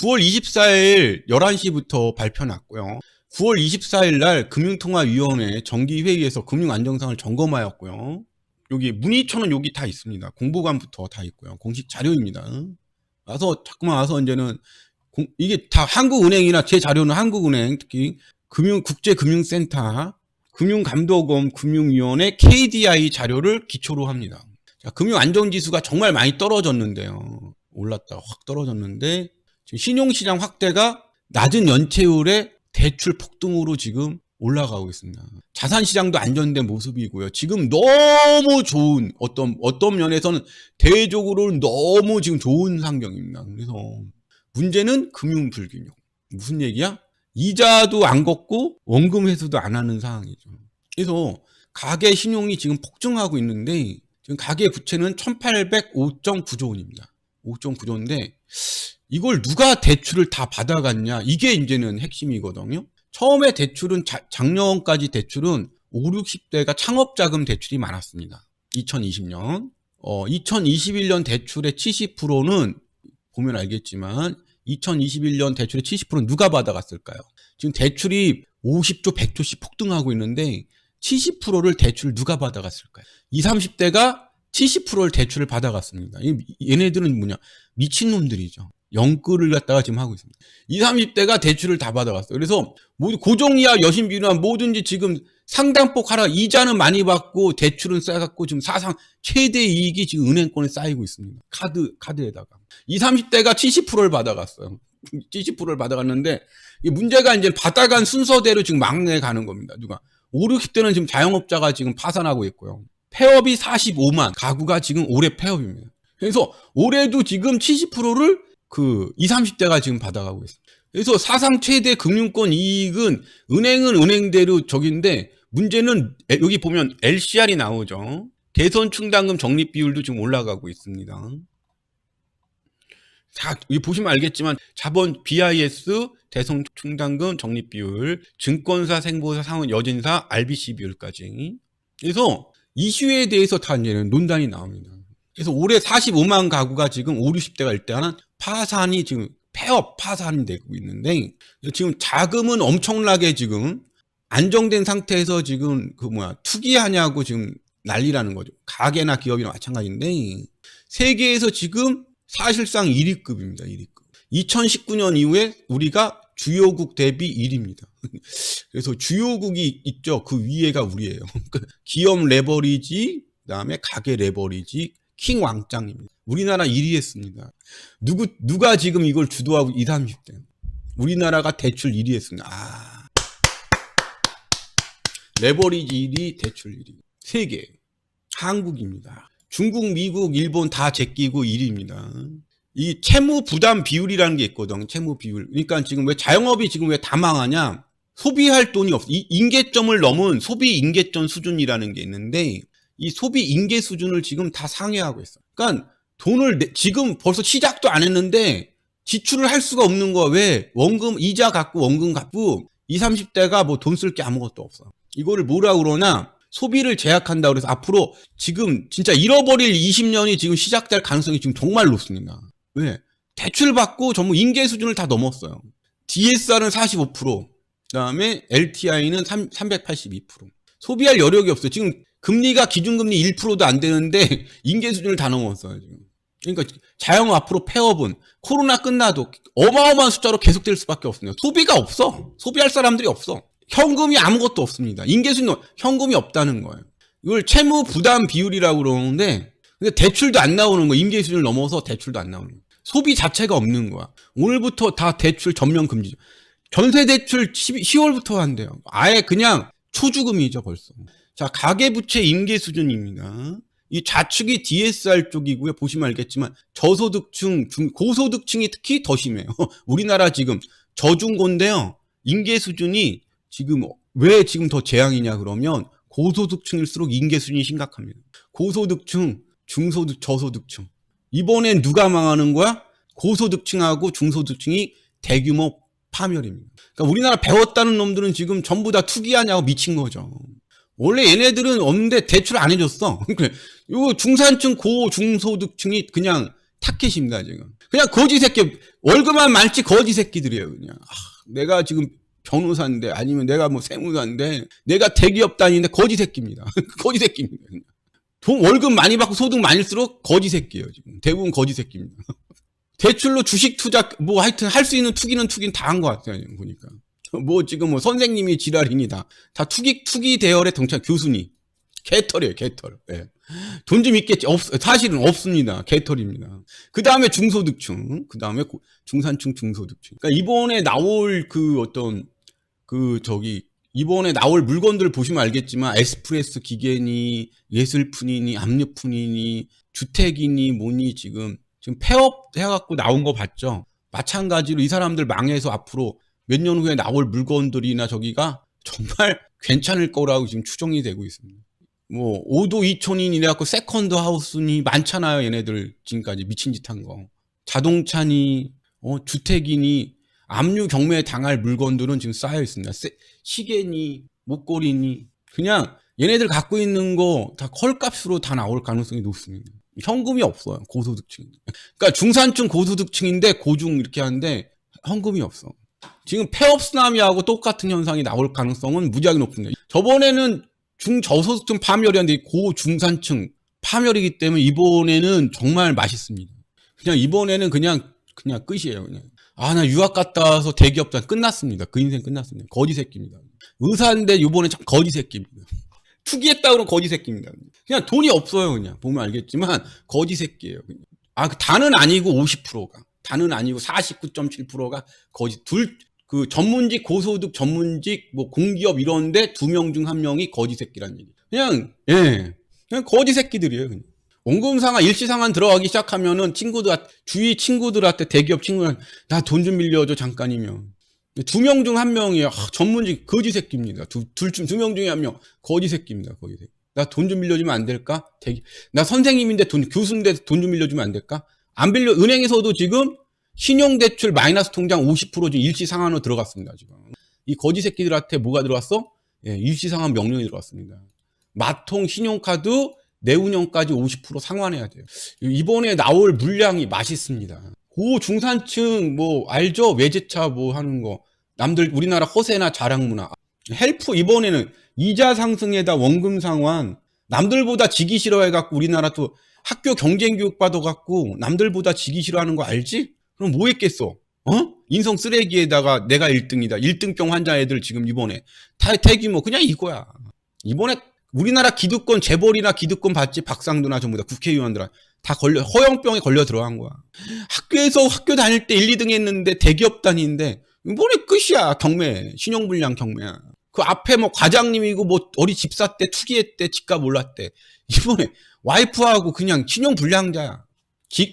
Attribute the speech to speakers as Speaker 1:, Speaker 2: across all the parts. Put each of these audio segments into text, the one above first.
Speaker 1: 9월 24일 11시부터 발표 났고요. 9월 24일 날 금융통화위원회 정기회의에서 금융안정성을 점검하였고요. 여기 문의처는 여기 다 있습니다. 공보관부터 다 있고요. 공식 자료입니다. 자꾸만 와서 이제는 이게 다 한국은행이나 제 자료는 한국은행 특히 국제금융센터 금융감독원 금융위원회 KDI 자료를 기초로 합니다. 자, 금융안정지수가 정말 많이 떨어졌는데요. 올랐다 확 떨어졌는데 지금 신용시장 확대가 낮은 연체율의 대출 폭등으로 지금 올라가고 있습니다. 자산시장도 안정된 모습이고요. 지금 너무 좋은 어떤 면에서는 대외적으로는 너무 지금 좋은 환경입니다. 그래서 문제는 금융불균형. 무슨 얘기야? 이자도 안 걷고 원금 회수도 안 하는 상황이죠. 그래서 가계 신용이 지금 폭증하고 있는데 지금 가계 부채는 1805.9조 원입니다. 5.9조인데 이걸 누가 대출을 다 받아갔냐? 이게 이제는 핵심이거든요. 처음에 대출은 작년까지 대출은 5, 60대가 창업자금 대출이 많았습니다. 2020년. 2021년 대출의 70%는 보면 알겠지만 2021년 대출의 70%는 누가 받아갔을까요? 지금 대출이 50조, 100조씩 폭등하고 있는데 70%를 대출을 누가 받아갔을까요? 20, 30대가 70%를 대출을 받아갔습니다. 얘네들은 뭐냐? 미친놈들이죠. 영끌을 갖다가 지금 하고 있습니다. 20, 30대가 대출을 다 받아갔어요. 그래서 모두 고정이야 여신비나 뭐든지 지금 상당폭 하라. 이자는 많이 받고 대출은 쌓여갖고 지금 사상 최대 이익이 지금 은행권에 쌓이고 있습니다. 카드에다가. 20, 30대가 70%를 받아갔어요. 70%를 받아갔는데 문제가 이제 받아간 순서대로 지금 막내에 가는 겁니다. 누가? 5, 60대는 지금 자영업자가 지금 파산하고 있고요. 폐업이 45만 가구가 지금 올해 폐업입니다. 그래서 올해도 지금 70%를 20, 30대가 지금 받아가고 있습니다. 그래서 사상 최대 금융권 이익은 은행은 은행대로 저긴데 문제는 여기 보면 LCR이 나오죠. 개선 충당금 적립 비율도 지금 올라가고 있습니다. 자, 여기 보시면 알겠지만 자본 BIS 대선 충당금 적립 비율, 증권사, 생보사, 상원, 여진사, RBC 비율까지. 그래서 이슈에 대해서 다 이제는 논단이 나옵니다. 그래서 올해 45만 가구가 지금 5, 60대가 일단은 파산이 지금 파산이 되고 있는데 지금 자금은 엄청나게 지금 안정된 상태에서 지금 투기하냐고 지금 난리라는 거죠. 가게나 기업이나 마찬가지인데 세계에서 지금 사실상 1위급입니다. 1위급. 2019년 이후에 우리가 주요국 대비 1위입니다. 그래서 주요국이 있죠. 그 위에가 우리예요. 기업 레버리지, 그다음에 가계 레버리지, 킹 왕짱입니다. 우리나라 1위 했습니다. 누가 지금 이걸 주도하고 20, 30대. 우리나라가 대출 1위 했습니다. 레버리지 1위, 대출 1위. 세계. 한국입니다. 중국, 미국, 일본 다 제끼고 1위입니다. 이 채무 부담 비율이라는 게 있거든. 채무 비율. 그러니까 지금 왜 자영업이 지금 왜 다 망하냐? 소비할 돈이 없어. 이 임계점을 넘은 소비 임계점 수준이라는 게 있는데 이 소비 임계 수준을 지금 다 상회하고 있어. 그러니까 돈을 지금 벌써 시작도 안 했는데 지출을 할 수가 없는 거야. 왜? 원금 이자 갖고 원금 갖고 20, 30대가 뭐 돈 쓸 게 아무것도 없어. 이거를 뭐라 그러나 소비를 제약한다 그래서 앞으로 지금 진짜 잃어버릴 20년이 지금 시작될 가능성이 지금 정말 높습니다. 왜? 대출 받고 전부 임계 수준을 다 넘었어요. DSR은 45%, 그다음에 LTI는 382%. 소비할 여력이 없어요. 지금 금리가 기준금리 1%도 안 되는데 임계 수준을 다 넘었어요. 지금. 그러니까 자영업 앞으로 폐업은 코로나 끝나도 어마어마한 숫자로 계속될 수밖에 없습니다. 소비가 없어. 소비할 사람들이 없어. 현금이 아무것도 없습니다. 임계 수준 현금이 없다는 거예요. 이걸 채무 부담 비율이라고 그러는데 근데 대출도 안 나오는 거야. 임계 수준을 넘어서 대출도 안 나오는 거야. 소비 자체가 없는 거야. 오늘부터 다 대출 전면 금지죠. 전세 대출 10월부터 한대요. 아예 그냥 초주금이죠, 벌써. 자, 가계부채 임계 수준입니다. 이 좌측이 DSR 쪽이고요. 보시면 알겠지만 저소득층, 고소득층이 특히 더 심해요. 우리나라 지금 저중고인데요. 임계 수준이 지금 왜 지금 더 재앙이냐 그러면 고소득층일수록 임계 수준이 심각합니다. 고소득층, 중소득, 저소득층. 이번엔 누가 망하는 거야? 고소득층하고 중소득층이 대규모 파멸입니다. 그러니까 우리나라 배웠다는 놈들은 지금 전부 다 투기하냐고 미친 거죠. 원래 얘네들은 없는데 대출 안 해줬어. 이거 중산층, 중소득층이 그냥 타켓입니다, 지금. 그냥 거지 새끼, 월급만 많지 거지 새끼들이에요, 그냥. 내가 지금 변호사인데, 아니면 내가 뭐 세무사인데, 내가 대기업 다니는데 거지 새끼입니다. 거지 새끼입니다, 그냥. 월급 많이 받고 소득 많을수록 거지 새끼예요, 지금. 대부분 거지 새끼입니다. 대출로 주식 투자, 뭐 하여튼 할 수 있는 투기는 다 한 것 같아요, 지금 보니까. 뭐 지금 뭐 선생님이 지랄이니 다 투기 대열의 동창 교수니. 개털이에요, 개털. 예. 돈 좀 있겠지. 사실은 없습니다. 개털입니다. 그 다음에 중소득층, 그 다음에 중산층, 중소득층. 그러니까 이번에 나올 이번에 나올 물건들을 보시면 알겠지만, 에스프레소 기계니, 예술품이니, 압력품이니, 주택이니, 뭐니, 지금 폐업 해갖고 나온 거 봤죠? 마찬가지로 이 사람들 망해서 앞으로 몇 년 후에 나올 물건들이나 저기가 정말 괜찮을 거라고 지금 추정이 되고 있습니다. 뭐 5도 2촌이니 이래갖고 세컨드 하우스니 많잖아요, 얘네들 지금까지 미친 짓 한 거. 자동차니 주택이니 압류 경매에 당할 물건들은 지금 쌓여 있습니다. 시계니 목걸이니 그냥 얘네들 갖고 있는 거 다 헐값으로 다 나올 가능성이 높습니다. 현금이 없어요, 고소득층. 그러니까 중산층 고소득층인데 고중 이렇게 하는데 현금이 없어. 지금 폐업 쓰나미하고 똑같은 현상이 나올 가능성은 무지하게 높습니다. 저번에는 중저소득층 파멸이었는데 고중산층 파멸이기 때문에 이번에는 정말 맛있습니다. 그냥 이번에는 그냥 끝이에요. 그냥. 나 유학 갔다 와서 대기업 다 끝났습니다. 그 인생 끝났습니다. 거지 새끼입니다. 의사인데 이번에 참 거지 새끼입니다. 투기했다 그러면 거지 새끼입니다. 그냥 돈이 없어요. 그냥 보면 알겠지만 거지 새끼예요. 그냥. 다는 아니고 50%가. 다는 아니고 49.7%가 거지. 전문직, 고소득 전문직, 뭐 공기업 이런데 2명 중 1명이 거지 새끼란 얘기. 그냥 거지 새끼들이에요. 그냥. 원금상환, 일시상환 들어가기 시작하면은 주위 친구들한테 대기업 친구들, 나 돈 좀 빌려줘, 잠깐이면. 2명 중 1명이 전문직 거지 새끼입니다. 2명 중에 1명 거지 새끼입니다. 거지 새끼. 나 돈 좀 빌려주면 안 될까? 나 선생님인데 교수인데 돈 좀 빌려주면 안 될까? 안 빌려. 은행에서도 지금 신용대출 마이너스 통장 50% 지금 일시상환으로 들어갔습니다. 지금 이 거지 새끼들한테 뭐가 들어왔어? 일시상환 명령이 들어왔습니다. 마통, 신용카드, 내운영까지 50% 상환해야 돼요. 이번에 나올 물량이 맛있습니다. 고중산층 뭐 알죠? 외제차 뭐 하는 거. 남들 우리나라 허세나 자랑문화. 헬프 이번에는 이자 상승에다 원금 상환. 남들보다 지기 싫어해갖고 우리나라 또 학교 경쟁 교육 받아갖고 남들보다 지기 싫어하는 거 알지? 그럼 뭐 했겠어? 인성 쓰레기에다가 내가 1등이다. 1등병 환자 애들 지금 이번에 대규모 그냥 이거야. 이번에 우리나라 기득권 재벌이나 기득권 받지 박상도나 전부 다 국회의원들 다 허영병에 걸려 들어간 거야. 학교 다닐 때 1, 2등 했는데 대기업 다니는데 이번에 끝이야. 경매 신용불량 경매야. 그 앞에 뭐 과장님이고 뭐 어디 집사 때 투기했대 집값 올랐대. 이번에 와이프하고 그냥 신용불량자야.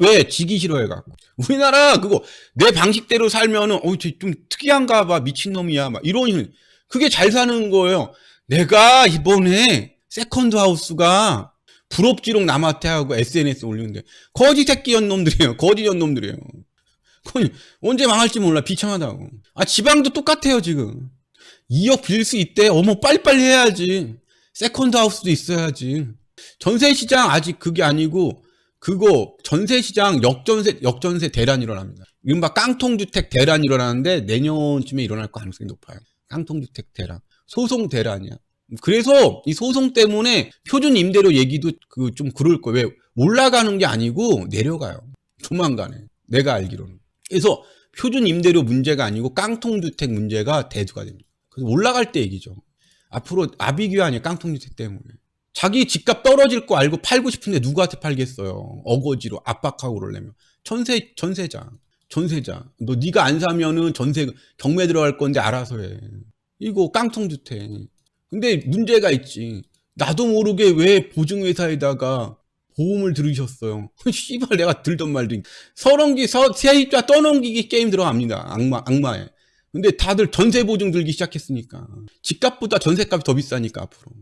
Speaker 1: 왜? 지기 싫어해갖고. 우리나라 그거 내 방식대로 살면은 좀 특이한가 봐 미친놈이야 막 이런 그게 잘 사는 거예요. 내가 이번에 세컨드 하우스가 불업지록 남한테 하고 SNS 올리는데 거지 새끼 연놈들이에요. 거지 연놈들이에요. 언제 망할지 몰라. 비참하다고. 지방도 똑같아요 지금. 2억 빌 수 있대. 빨리빨리 해야지. 세컨드 하우스도 있어야지. 전세시장 아직 그게 아니고 그거 전세시장 역전세 대란이 일어납니다. 이른바 깡통주택 대란이 일어나는데 내년쯤에 일어날 가능성이 높아요. 깡통주택 대란. 소송 대란이야. 그래서 이 소송 때문에 표준 임대료 얘기도 좀 그럴 거예요. 왜? 올라가는 게 아니고 내려가요. 조만간에. 내가 알기로는. 그래서 표준 임대료 문제가 아니고 깡통주택 문제가 대두가 됩니다. 그래서 올라갈 때 얘기죠. 앞으로 아비규환 아니에요. 깡통주택 때문에. 자기 집값 떨어질 거 알고 팔고 싶은데 누구한테 팔겠어요. 어거지로 압박하고 그러려면. 전세자. 너 네가 안 사면은 전세 경매 들어갈 건데 알아서 해. 이거 깡통주택. 근데 문제가 있지. 나도 모르게 왜 보증회사에다가 보험을 들으셨어요. 씨발 내가 들던 말도 세입자 떠넘기기 게임 들어갑니다. 악마에. 근데 다들 전세 보증 들기 시작했으니까. 집값보다 전세값이 더 비싸니까 앞으로.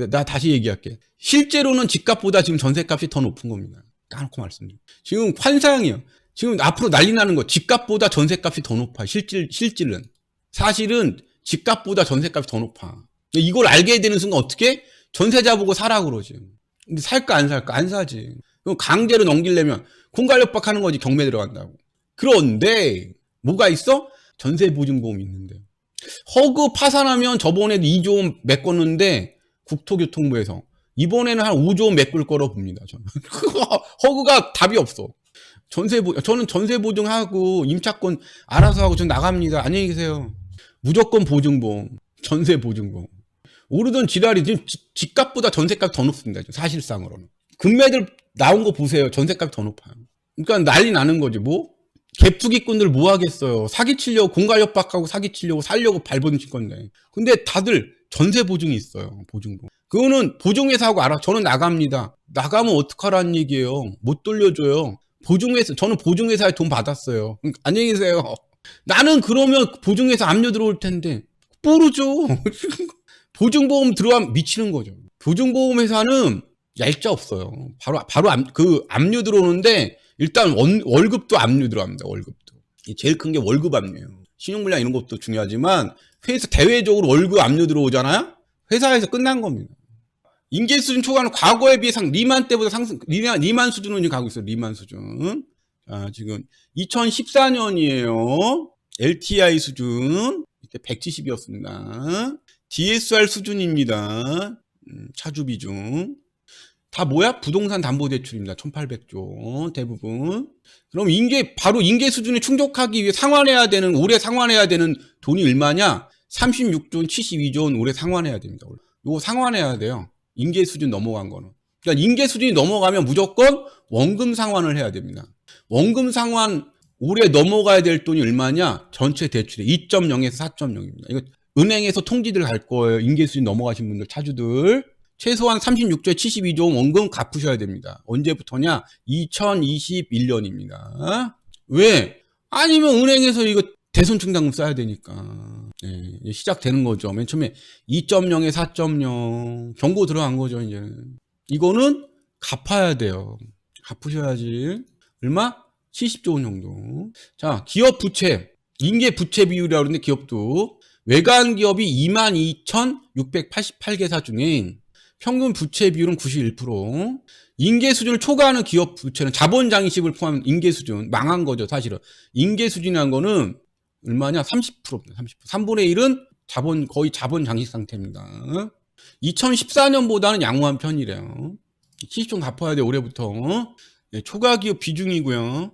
Speaker 1: 나 다시 얘기할게. 실제로는 집값보다 지금 전세값이 더 높은 겁니다. 까놓고 말씀드려요. 지금 환상이에요. 지금 앞으로 난리 나는 거. 집값보다 전세값이 더 높아. 실질은. 사실은 집값보다 전세값이 더 높아. 이걸 알게 되는 순간 어떻게? 전세자 보고 사라 그러지. 근데 살까 안 살까? 안 사지. 그럼 강제로 넘기려면 공갈협박하는 거지. 경매 들어간다고. 그런데 뭐가 있어? 전세보증보험이 있는데. 허그 파산하면 저번에도 2조 원 메꿨는데 국토교통부에서 이번에는 한 5조 원 메꿀 거로 봅니다. 저는. 허그가 답이 없어. 저는 전세보증하고 임차권 알아서 하고 전 나갑니다. 안녕히 계세요. 무조건 보증보험, 전세보증보험. 오르던 지랄이 지금 집값보다 전세값이 더 높습니다. 사실상으로는. 금매들 나온 거 보세요. 전세값이 더 높아요. 그러니까 난리 나는 거지. 뭐 갭투기꾼들 뭐 하겠어요. 사기치려고 공갈협박하고 사기치려고 살려고 발버둥칠 건데. 근데 다들 전세보증이 있어요. 보증보험. 그거는 보증회사하고 알아. 저는 나갑니다. 나가면 어떡하라는 얘기예요. 못 돌려줘요. 저는 보증회사에 돈 받았어요. 안녕히 계세요. 나는 그러면 보증회사 압류 들어올 텐데 모르죠. 보증보험 들어가면 미치는 거죠. 보증보험 회사는 얄짜 없어요. 바로 압류 들어오는데 일단 월급도 압류 들어갑니다. 월급도. 제일 큰 게 월급 압류예요. 신용불량 이런 것도 중요하지만 회사 대외적으로 월급 압류 들어오잖아요. 회사에서 끝난 겁니다. 인계수준 초과는 과거에 비해 리만 때보다 리만 수준으로 가고 있어요. 리만 수준. 자, 지금 2014년이에요. LTI 수준. 이때 170이었습니다. DSR 수준입니다. 차주 비중. 다 뭐야? 부동산 담보대출입니다. 1800조 대부분. 그럼 바로 인계 수준에 충족하기 위해 올해 상환해야 되는 돈이 얼마냐? 36조 원, 72조 원 올해 상환해야 됩니다. 이거 상환해야 돼요. 인계 수준 넘어간 거는. 그러니까 인계 수준이 넘어가면 무조건 원금 상환을 해야 됩니다. 원금 상환 올해 넘어가야 될 돈이 얼마냐? 전체 대출의 2.0에서 4.0입니다. 이거 은행에서 통지들 갈 거예요. 인계 수준 넘어가신 분들, 차주들. 최소한 36조에 72조 원금 갚으셔야 됩니다. 언제부터냐? 2021년입니다. 왜? 아니면 은행에서 이거 대손충당금 써야 되니까. 네, 시작되는 거죠. 맨 처음에 2.0에 4.0 경고 들어간 거죠. 이제는 이거는 갚아야 돼요. 갚으셔야지. 얼마? 70조 원 정도. 자, 기업 부채, 인계 부채 비율이라고 그러는데 기업도 외관 기업이 22,688개사 중에 평균 부채 비율은 91%. 인계 수준을 초과하는 기업 부채는 자본 장식을 포함한 인계 수준 망한 거죠. 사실은 인계 수준이라는 거는 얼마냐? 30%입니다. 30%. 3분의 1은 거의 자본 장식 상태입니다. 2014년보다는 양호한 편이래요. 70조 갚아야 돼 올해부터. 네, 초과 기업 비중이고요.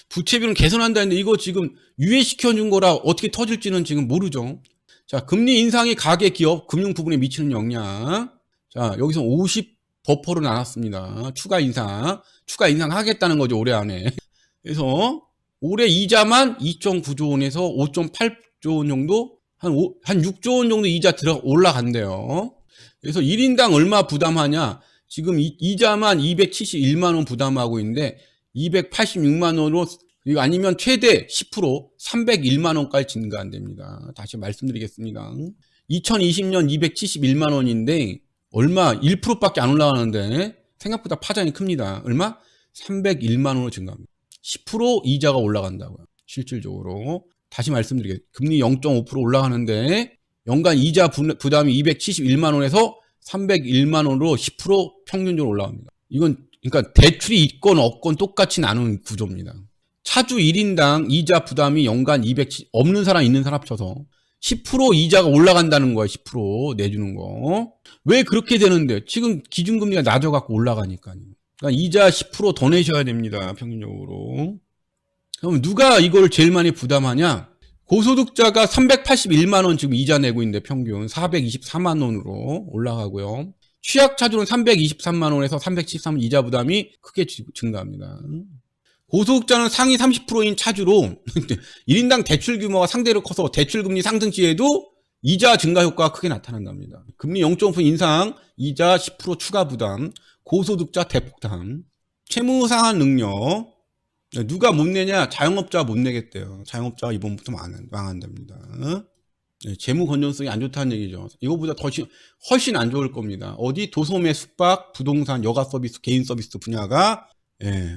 Speaker 1: 부채 비율은 개선한다는데 이거 지금 유예시켜준 거라 어떻게 터질지는 지금 모르죠. 자, 금리 인상이 가계 기업 금융 부분에 미치는 영향. 자, 여기서 50 버퍼로 나눴습니다. 추가 인상 하겠다는 거죠, 올해 안에. 그래서 올해 이자만 2.9조 원에서 5.8조 원 정도, 한 6조 원 정도 이자 올라간대요. 그래서 1인당 얼마 부담하냐? 지금 이자만 271만 원 부담하고 있는데 286만 원으로, 아니면 최대 10% 301만 원까지 증가한답니다. 다시 말씀드리겠습니다. 2020년 271만 원인데 얼마? 1%밖에 안 올라가는데 생각보다 파장이 큽니다. 얼마? 301만 원으로 증가합니다. 10% 이자가 올라간다고요. 실질적으로. 다시 말씀드리겠습니다. 금리 0.5% 올라가는데 연간 이자 부담이 271만 원에서 301만 원으로 10% 평균적으로 올라갑니다. 이건 그러니까 대출이 있건 없건 똑같이 나누는 구조입니다. 차주 1인당 이자 부담이 연간 270, 없는 사람 있는 사람 합쳐서 10% 이자가 올라간다는 거야. 10% 내주는 거. 왜 그렇게 되는데? 지금 기준금리가 낮아갖고 올라가니까요. 그러니까 이자 10% 더 내셔야 됩니다. 평균적으로. 그럼 누가 이걸 제일 많이 부담하냐? 고소득자가 381만 원 지금 이자 내고 있는데 평균 424만 원으로 올라가고요. 취약차주는 323만 원에서 373만 원 이자 부담이 크게 증가합니다. 고소득자는 상위 30%인 차주로 1인당 대출 규모가 상대로 커서 대출금리 상승 시에도 이자 증가 효과가 크게 나타난답니다. 금리 0.5% 인상, 이자 10% 추가 부담, 고소득자 대폭탄, 채무 상환 능력. 누가 못 내냐? 자영업자가 못 내겠대요. 자영업자가 이번부터 망한답니다. 재무 건전성이 안 좋다는 얘기죠. 이거보다 훨씬 안 좋을 겁니다. 어디? 도소매, 숙박, 부동산, 여가 서비스, 개인 서비스 분야가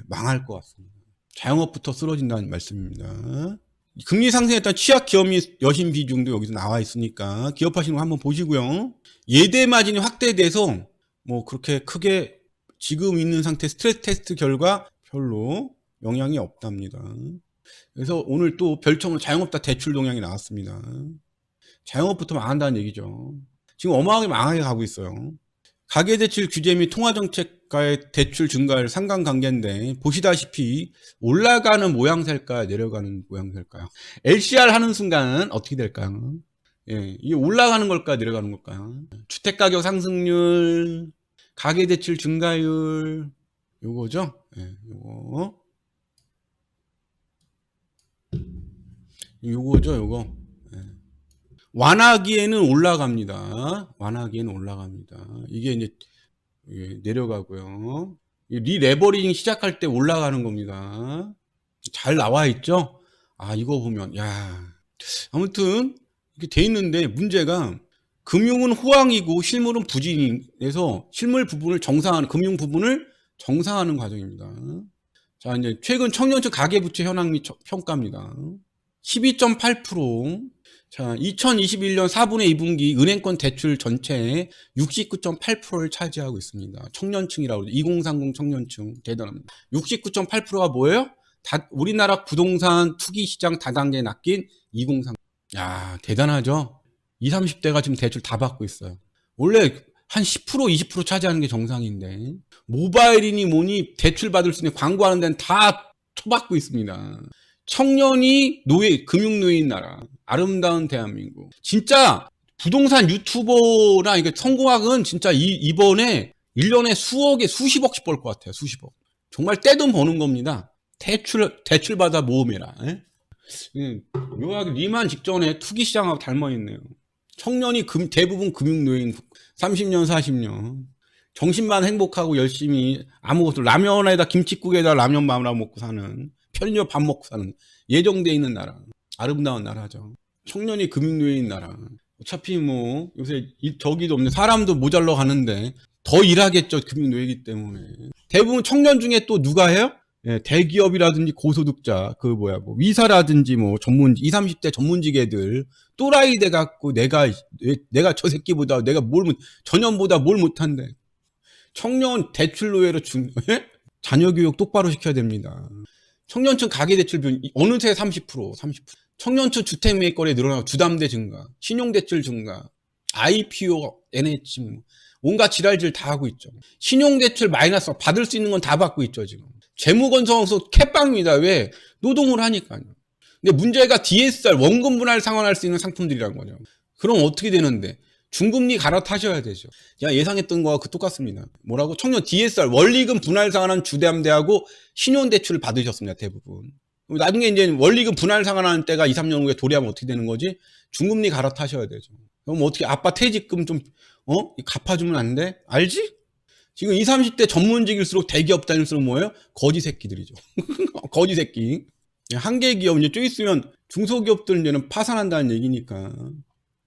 Speaker 1: 망할 것 같습니다. 자영업부터 쓰러진다는 말씀입니다. 금리 상승에 따른 취약 기업 및 여신 비중도 여기서 나와 있으니까 기업하시는 거 한번 보시고요. 예대 마진이 확대돼서 뭐 그렇게 크게 지금 있는 상태 스트레스 테스트 결과 별로 영향이 없답니다. 그래서 오늘 또 별청으로 자영업자 대출 동향이 나왔습니다. 자영업부터 망한다는 얘기죠. 지금 어마어마하게 망하게 가고 있어요. 가계대출 규제 및 통화정책과의 대출 증가율 상관관계인데 보시다시피 올라가는 모양새일까요? 내려가는 모양새일까요? LCR 하는 순간 어떻게 될까요? 예, 이게 올라가는 걸까요? 내려가는 걸까요? 주택가격 상승률, 가계대출 증가율, 요거죠? 예, 요거죠, 요거. 예. 완화기에는 올라갑니다. 완화기에는 올라갑니다. 이게 이제 내려가고요. 리레버리징 시작할 때 올라가는 겁니다. 잘 나와 있죠? 아, 이거 보면, 야. 아무튼, 이렇게 돼 있는데, 문제가, 금융은 호황이고, 실물은 부진해서, 실물 부분을 정상화하는, 금융 부분을 정상화하는 과정입니다. 자, 이제, 최근 청년층 가계부채 현황 및 평가입니다. 12.8%. 자, 2021년 4분의 2분기 은행권 대출 전체의 69.8%를 차지하고 있습니다. 청년층이라고 그러죠. 2030 청년층. 대단합니다. 69.8%가 뭐예요? 우리나라 부동산 투기 시장 다단계에 낚인 2030. 야, 대단하죠? 20, 30대가 지금 대출 다 받고 있어요. 원래 한 10%, 20% 차지하는 게 정상인데, 모바일이니 뭐니 대출 받을 수 있는 광고하는 데는 다 쳐받고 있습니다. 청년이 금융노예인 나라. 아름다운 대한민국. 진짜 부동산 유튜버나 이게 성공학은 진짜 이번에 1년에 수억에 수십억씩 벌 것 같아요. 수십억. 정말 떼돈 버는 겁니다. 대출 받아 모험해라. 묘하게 리만 직전에 투기 시장하고 닮아 있네요. 청년이 대부분 금융노예인 30년, 40년. 정신만 행복하고 열심히 아무것도 라면에다 김치국에다 라면 말아 먹고 사는 편의점 밥 먹고 사는 예정돼 있는 나라. 아름다운 나라죠. 청년이 금융노예인 나라. 어차피 뭐 요새 저기도 없네. 사람도 모자러 가는데 더 일하겠죠. 금융노예이기 때문에. 대부분 청년 중에 또 누가 해요? 예, 대기업이라든지 고소득자, 위사라든지 뭐 20, 30대 전문직애들 또라이 돼갖고 내가 저 새끼보다 전년보다 뭘 못한대. 청년 대출 노예로 자녀 교육 똑바로 시켜야 됩니다. 청년층 가계대출 비율 어느새 30%. 청년층 주택 매입거래 늘어나고 주담대 증가, 신용대출 증가, IPO, NH 온갖 지랄질 다 하고 있죠. 신용대출 마이너스 받을 수 있는 건 다 받고 있죠 지금. 재무건설소 캣빵입니다. 왜? 노동을 하니까요. 근데 문제가 DSR 원금 분할 상환할 수 있는 상품들이란 거죠. 그럼 어떻게 되는데? 중금리 갈아타셔야 되죠. 예상했던 거와 똑같습니다. 뭐라고? 청년 DSR 원리금 분할 상환한 주담대하고 신용대출을 받으셨습니다. 대부분. 나중에 이제 원리금 분할 상환하는 때가 2, 3년 후에 도래하면 어떻게 되는 거지? 중금리 갈아타셔야 되죠. 그럼 어떻게 아빠 퇴직금 좀 갚아주면 안 돼? 알지? 지금 20, 30대 전문직일수록 대기업 다닐수록 뭐예요? 거지 새끼들이죠. 거지 새끼. 한계 기업 이제 좀 있으면 중소기업들 이제는 파산한다는 얘기니까.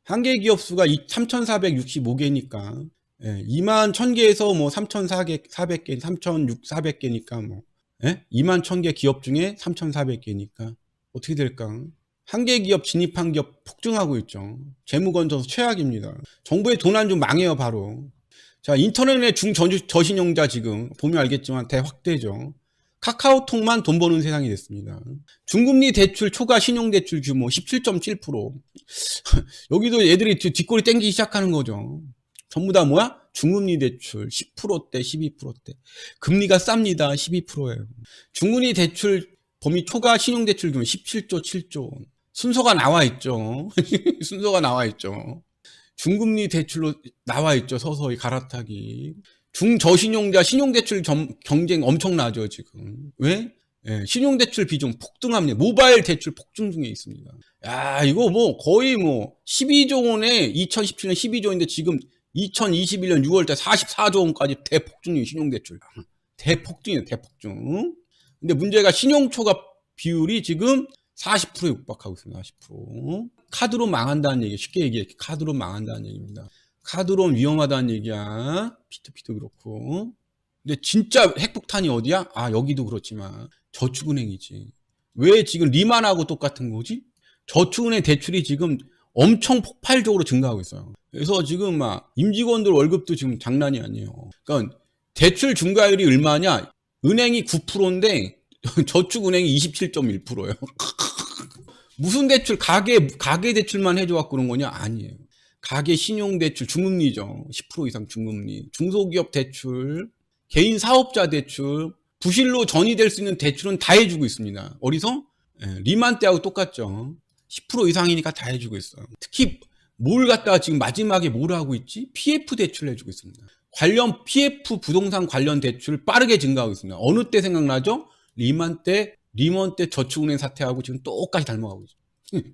Speaker 1: 한계 기업 수가 3,465개니까. 2만 1,000개에서 뭐 3,400개, 3,400개니까 뭐. 2만 1,000개 기업 중에 3,400개니까. 어떻게 될까? 한계 기업 진입한 기업 폭증하고 있죠. 재무건전서 최악입니다. 정부의 돈 안 좀 망해요, 바로. 자, 인터넷의 중저신용자 지금 보면 알겠지만 대확대죠. 카카오톡만 돈 버는 세상이 됐습니다. 중금리 대출 초과 신용대출 규모 17.7%. 여기도 애들이 뒷골이 땡기기 시작하는 거죠. 전부 다 뭐야? 중금리 대출 10%대, 12%대. 금리가 쌉니다. 12%예요. 중금리 대출 범위 초과 신용대출 규모 17조, 7조. 순서가 나와 있죠. 순서가 나와 있죠. 중금리 대출로 나와 있죠. 서서히 갈아타기. 중저신용자 신용대출 경쟁 엄청나죠. 지금. 왜? 신용대출 비중 폭등합니다. 모바일 대출 폭증 중에 있습니다. 야, 이거 뭐 거의 뭐 12조 원에 2017년 12조 원인데 지금 2021년 6월 때 44조 원까지 대폭증이 신용대출. 대폭증이에요. 대폭증. 근데 문제가 신용초과 비율이 지금 40%에 육박하고 있습니다. 40%. 카드로 망한다는 얘기, 쉽게 얘기해. 카드로 망한다는 얘기입니다. 카드론 위험하다는 얘기야. 피트피트 그렇고. 근데 진짜 핵폭탄이 어디야? 아, 여기도 그렇지만 저축은행이지. 왜 지금 리만하고 똑같은 거지? 저축은행 대출이 지금 엄청 폭발적으로 증가하고 있어요. 그래서 지금 막 임직원들 월급도 지금 장난이 아니에요. 그러니까 대출 증가율이 얼마냐? 은행이 9%인데 저축은행이 27.1%예요. 무슨 대출? 가계 대출만 해줘갖고 그런 거냐? 아니에요. 가계 신용대출, 중금리죠. 10% 이상 중금리. 중소기업 대출, 개인 사업자 대출, 부실로 전이될 수 있는 대출은 다 해주고 있습니다. 어디서? 리만 때하고 똑같죠. 10% 이상이니까 다 해주고 있어요. 특히 뭘 갖다가 지금 마지막에 뭘 하고 있지? PF 대출을 해주고 있습니다. 관련 PF 부동산 관련 대출 빠르게 증가하고 있습니다. 어느 때 생각나죠? 리먼 때 저축은행 사태하고 지금 똑같이 닮아가고 있죠.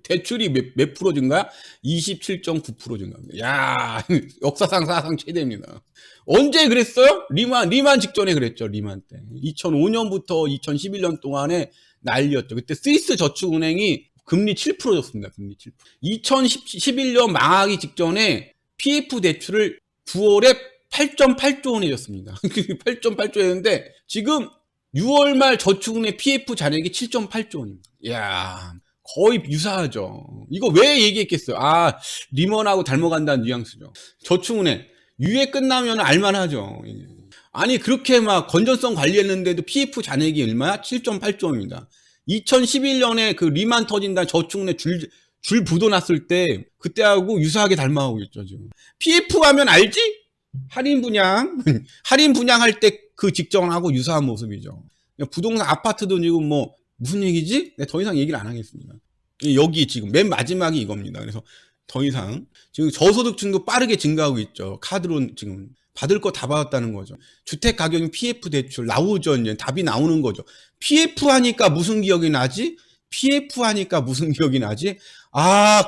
Speaker 1: 대출이 몇 프로 증가? 27.9% 증가합니다. 야, 역사상 사상 최대입니다. 언제 그랬어요? 리만 직전에 그랬죠. 리만 때. 2005년부터 2011년 동안에 난리였죠. 그때 스위스 저축은행이 금리 7%였습니다. 금리 7%. 2011년 망하기 직전에 PF 대출을 9월에 8.8조 원 해줬습니다. 8.8조 했는데 지금 6월 말 저축은행 PF 잔액이 7.8조 원입니다. 이야, 거의 유사하죠. 이거 왜 얘기했겠어요? 아, 리먼하고 닮아간다는 뉘앙스죠. 저축은행 유예 끝나면 알만하죠. 아니 그렇게 막 건전성 관리했는데도 PF 잔액이 얼마야? 7.8조 원입니다. 2011년에 그 리만 터진다 저축은행 줄 부도 났을 때 그때하고 유사하게 닮아가고 있죠 지금. PF 하면 알지? 할인 분양 할 때 그 직전하고 유사한 모습이죠. 부동산 아파트도 지금 뭐 무슨 얘기지? 내가 더 이상 얘기를 안 하겠습니다. 여기 지금 맨 마지막이 이겁니다. 그래서 더 이상 지금 저소득층도 빠르게 증가하고 있죠. 카드로 지금 받을 거 다 받았다는 거죠. 주택 가격이 PF 대출 나오죠. 이제 답이 나오는 거죠. PF 하니까 무슨 기억이 나지? PF 하니까 무슨 기억이 나지?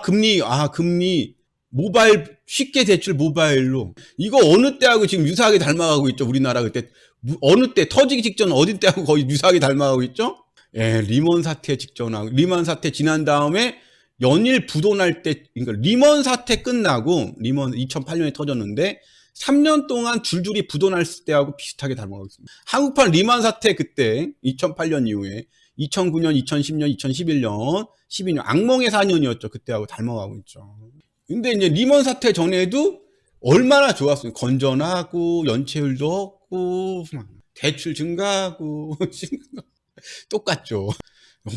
Speaker 1: 금리 모바일 쉽게 대출 모바일로 이거 어느 때하고 지금 유사하게 닮아가고 있죠. 우리나라 그때 어느 때 터지기 직전 어디 때하고 거의 유사하게 닮아가고 있죠. 예, 리먼 사태 직전하고 리먼 사태 지난 다음에 연일 부도날 때 그러니까 리먼 사태 끝나고 리먼 2008년에 터졌는데 3년 동안 줄줄이 부도날 때하고 비슷하게 닮아가고 있습니다. 한국판 리먼 사태 그때 2008년 이후에 2009년, 2010년, 2011년, 12년 악몽의 4년이었죠. 그때하고 닮아가고 있죠. 근데 이제 리먼 사태 전에도 얼마나 좋았어요. 건전하고 연체율도 없고 대출 증가하고 똑같죠.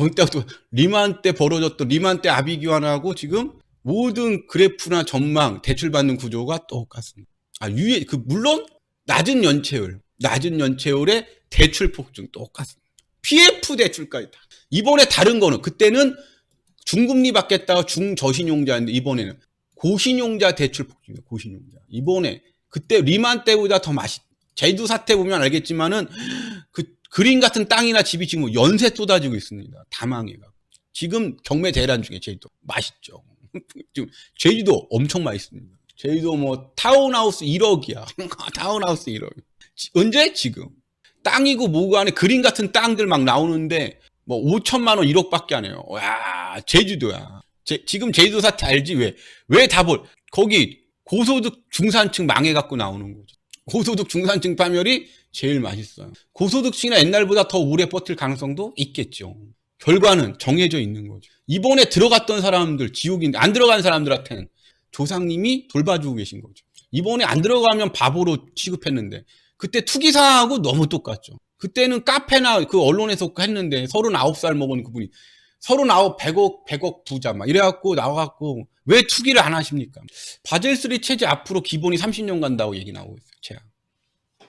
Speaker 1: 어느 때부터 리만 때 벌어졌던 리만 때 아비 교환하고 지금 모든 그래프나 전망 대출 받는 구조가 똑같습니다. 물론 낮은 연체율의 대출 폭증 똑같습니다. PF 대출까지 다. 이번에 다른 거는 그때는 중금리 받겠다가 중저신용자인데 이번에는 고신용자 대출 폭증이에요. 고신용자. 이번에 그때 리만 때보다 더 제주도 사태 보면 알겠지만은 그 그림 같은 땅이나 집이 지금 연쇄 쏟아지고 있습니다. 다 망해가. 지금 경매 대란 중에 제주도 맛있죠. 지금 제주도 엄청 맛있습니다. 제주도 뭐 타운하우스 1억이야. 타운하우스 1억. 언제? 지금. 땅이고 뭐고 안에 그림 같은 땅들 막 나오는데 뭐 5천만 원 1억밖에 안 해요. 와, 제주도야. 지금 제주도 사태 알지? 왜 거기 고소득 중산층 망해갖고 나오는 거죠. 고소득 중산층 파멸이 제일 맛있어요. 고소득층이나 옛날보다 더 오래 버틸 가능성도 있겠죠. 결과는 정해져 있는 거죠. 이번에 들어갔던 사람들, 지옥인데 안 들어간 사람들한테는 조상님이 돌봐주고 계신 거죠. 이번에 안 들어가면 바보로 취급했는데 그때 투기사하고 너무 똑같죠. 그때는 카페나 그 언론에서 했는데 39살 먹은 그분이 39, 100억 부자 막 이래갖고 나와갖고 왜 투기를 안 하십니까? 바젤 3 체제 앞으로 기본이 30년 간다고 얘기 나오고 있어요. 제가.